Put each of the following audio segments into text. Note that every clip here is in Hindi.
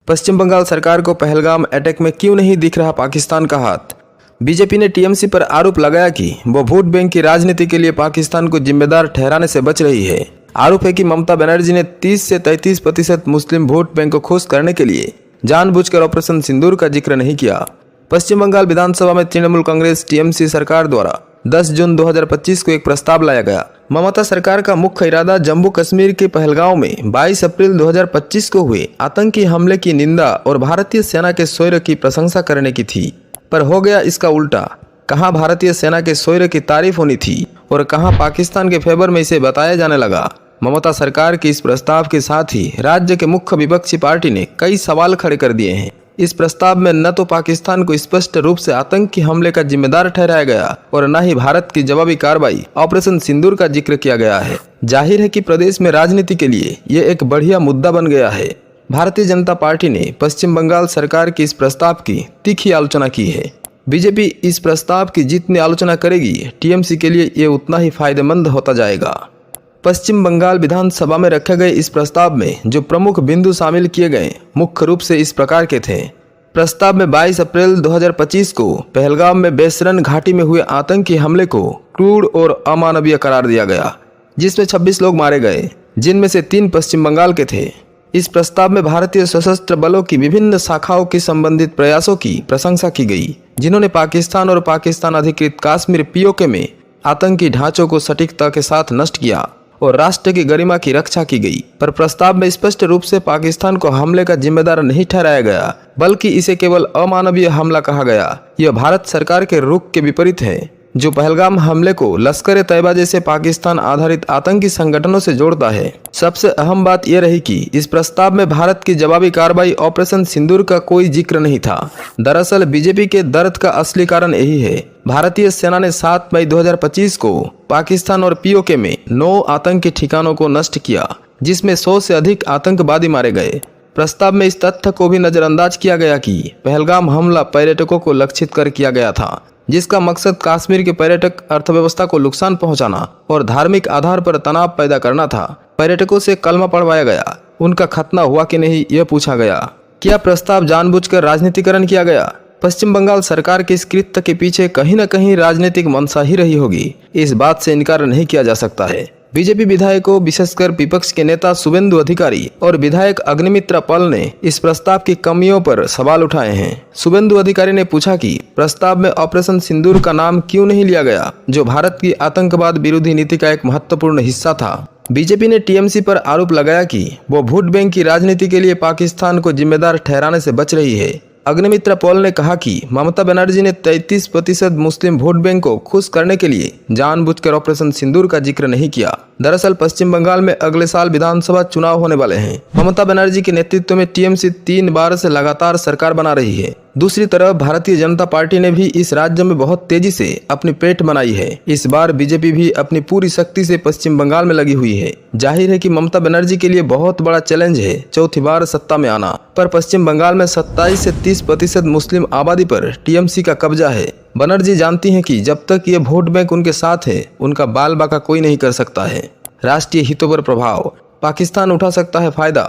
पश्चिम बंगाल सरकार को पहलगाम अटैक में क्यों नहीं दिख रहा पाकिस्तान का हाथ। बीजेपी ने टीएमसी पर आरोप लगाया कि वो वोट बैंक की राजनीति के लिए पाकिस्तान को जिम्मेदार ठहराने से बच रही है। आरोप है कि ममता बनर्जी ने 30 से 33% मुस्लिम वोट बैंक को खुश करने के लिए जानबूझकर ऑपरेशन सिंदूर का जिक्र नहीं किया। पश्चिम बंगाल विधानसभा में तृणमूल कांग्रेस टीएमसी सरकार द्वारा 10 जून 2025 को एक प्रस्ताव लाया गया। ममता सरकार का मुख्य इरादा जम्मू कश्मीर के पहलगांव में 22 अप्रैल 2025 को हुए आतंकी हमले की निंदा और भारतीय सेना के शौर्य की प्रशंसा करने की थी, पर हो गया इसका उल्टा। कहां भारतीय सेना के शौर्य की तारीफ होनी थी और कहां पाकिस्तान के फेवर में इसे बताया जाने लगा। ममता सरकार के इस प्रस्ताव के साथ ही राज्य के मुख्य विपक्षी पार्टी ने कई सवाल खड़े कर दिए हैं। इस प्रस्ताव में न तो पाकिस्तान को स्पष्ट रूप से आतंकी हमले का जिम्मेदार ठहराया गया और न ही भारत की जवाबी कार्रवाई ऑपरेशन सिंदूर का जिक्र किया गया है। जाहिर है कि प्रदेश में राजनीति के लिए ये एक बढ़िया मुद्दा बन गया है। भारतीय जनता पार्टी ने पश्चिम बंगाल सरकार के इस प्रस्ताव की तीखी आलोचना की है। बीजेपी इस प्रस्ताव की जितनी आलोचना करेगी, टीएमसी के लिए ये उतना ही फायदेमंद होता जाएगा। पश्चिम बंगाल विधानसभा में रखे गए इस प्रस्ताव में जो प्रमुख बिंदु शामिल किए गए मुख्य रूप से इस प्रकार के थे। प्रस्ताव में 22 अप्रैल 2025 को पहलगाम में बेसरन घाटी में हुए आतंकी हमले को क्रूर और अमानवीय करार दिया गया, जिसमें 26 लोग मारे गए, जिनमें से 3 पश्चिम बंगाल के थे। इस प्रस्ताव में भारतीय सशस्त्र बलों की विभिन्न शाखाओं की संबंधित प्रयासों की प्रशंसा की गई, जिन्होंने पाकिस्तान और पाकिस्तान अधिकृत कश्मीर पीओके में आतंकी ढांचों को सटीकता के साथ नष्ट किया और राष्ट्र की गरिमा की रक्षा की गई। पर प्रस्ताव में स्पष्ट रूप से पाकिस्तान को हमले का जिम्मेदार नहीं ठहराया गया, बल्कि इसे केवल अमानवीय हमला कहा गया। यह भारत सरकार के रुख के विपरीत है, जो पहलगाम हमले को लश्कर तैयबा जैसे पाकिस्तान आधारित आतंकी संगठनों से जोड़ता है। सबसे अहम बात यह रही कि इस प्रस्ताव में भारत की जवाबी कार्रवाई ऑपरेशन सिंदूर का कोई जिक्र नहीं था। दरअसल बीजेपी के दर्द का असली कारण यही है। भारतीय सेना ने 7 मई 2025 को पाकिस्तान और पीओके में 9 आतंकी ठिकानों को नष्ट किया, जिसमें 100 से अधिक आतंकवादी मारे गए। प्रस्ताव में इस तथ्य को भी नजरअंदाज किया गया कि पहलगाम हमला पर्यटकों को लक्षित कर किया गया था, जिसका मकसद कश्मीर के पर्यटक अर्थव्यवस्था को नुकसान पहुंचाना और धार्मिक आधार पर तनाव पैदा करना था। पर्यटकों से कलमा पढ़वाया गया, उनका खतना हुआ कि नहीं यह पूछा गया। क्या प्रस्ताव जानबूझकर राजनीतिकरण किया गया? पश्चिम बंगाल सरकार के इस कृत्य के पीछे कहीं न कहीं राजनीतिक मंशा ही रही होगी, इस बात से इनकार नहीं किया जा सकता है। बीजेपी विधायकों, विशेषकर विपक्ष के नेता शुभेंदु अधिकारी और विधायक अग्निमित्रा पल ने इस प्रस्ताव की कमियों पर सवाल उठाए हैं। शुभेंदु अधिकारी ने पूछा कि प्रस्ताव में ऑपरेशन सिंदूर का नाम क्यों नहीं लिया गया, जो भारत की आतंकवाद विरोधी नीति का एक महत्वपूर्ण हिस्सा था। बीजेपी ने टीएमसी पर आरोप लगाया कि वो वोट बैंक की राजनीति के लिए पाकिस्तान को जिम्मेदार ठहराने से बच रही है। अग्निमित्रा पॉल ने कहा कि ममता बनर्जी ने 33% मुस्लिम वोट बैंक को खुश करने के लिए जानबूझकर ऑपरेशन सिंदूर का जिक्र नहीं किया। दरअसल पश्चिम बंगाल में अगले साल विधानसभा चुनाव होने वाले हैं। ममता बनर्जी के नेतृत्व में टीएमसी 3 बार से लगातार सरकार बना रही है। दूसरी तरफ भारतीय जनता पार्टी ने भी इस राज्य में बहुत तेजी से अपनी पेठ बनाई है। इस बार बीजेपी भी अपनी पूरी शक्ति से पश्चिम बंगाल में लगी हुई है। जाहिर है कि ममता बनर्जी के लिए बहुत बड़ा चैलेंज है चौथी बार सत्ता में आना। पर पश्चिम बंगाल में 27 से 30% मुस्लिम आबादी पर टीएमसी का कब्जा है। बनर्जी जानती हैं कि जब तक ये वोट बैंक उनके साथ है, उनका बाल बाका कोई नहीं कर सकता है। राष्ट्रीय हितों पर प्रभाव, पाकिस्तान उठा सकता है फायदा।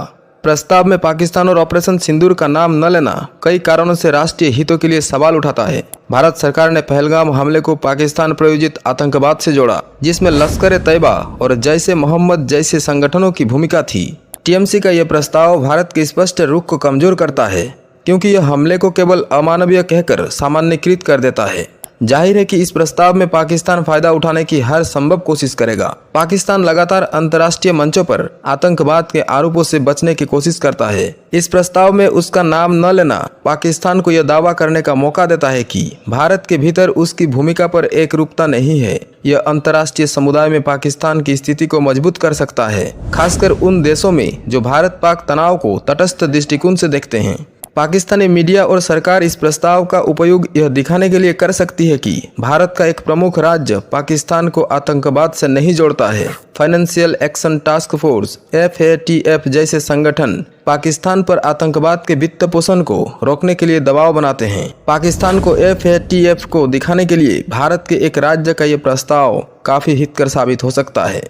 प्रस्ताव में पाकिस्तान और ऑपरेशन सिंदूर का नाम न लेना कई कारणों से राष्ट्रीय हितों के लिए सवाल उठाता है। भारत सरकार ने पहलगाम हमले को पाकिस्तान प्रायोजित आतंकवाद से जोड़ा, जिसमें लश्कर तैयबा और जैश ए मोहम्मद जैसे संगठनों की भूमिका थी। टीएमसी का यह प्रस्ताव भारत के स्पष्ट रुख को कमजोर करता है, क्योंकि यह हमले को केवल अमानवीय कहकर सामान्यीकृत कर देता है। जाहिर है कि इस प्रस्ताव में पाकिस्तान फायदा उठाने की हर संभव कोशिश करेगा। पाकिस्तान लगातार अंतर्राष्ट्रीय मंचों पर आतंकवाद के आरोपों से बचने की कोशिश करता है। इस प्रस्ताव में उसका नाम न लेना पाकिस्तान को यह दावा करने का मौका देता है कि भारत के भीतर उसकी भूमिका पर एक रूपता नहीं है। यह अंतर्राष्ट्रीय समुदाय में पाकिस्तान की स्थिति को मजबूत कर सकता है, खासकर उन देशों में जो भारत पाक तनाव को तटस्थ दृष्टिकोण से देखते हैं। पाकिस्तानी मीडिया और सरकार इस प्रस्ताव का उपयोग यह दिखाने के लिए कर सकती है कि भारत का एक प्रमुख राज्य पाकिस्तान को आतंकवाद से नहीं जोड़ता है। Financial action task force FATF जैसे संगठन पाकिस्तान पर आतंकवाद के वित्त पोषण को रोकने के लिए दबाव बनाते हैं। पाकिस्तान को FATF को दिखाने के लिए भारत के एक राज्य का यह प्रस्ताव काफी हितकर साबित हो सकता है।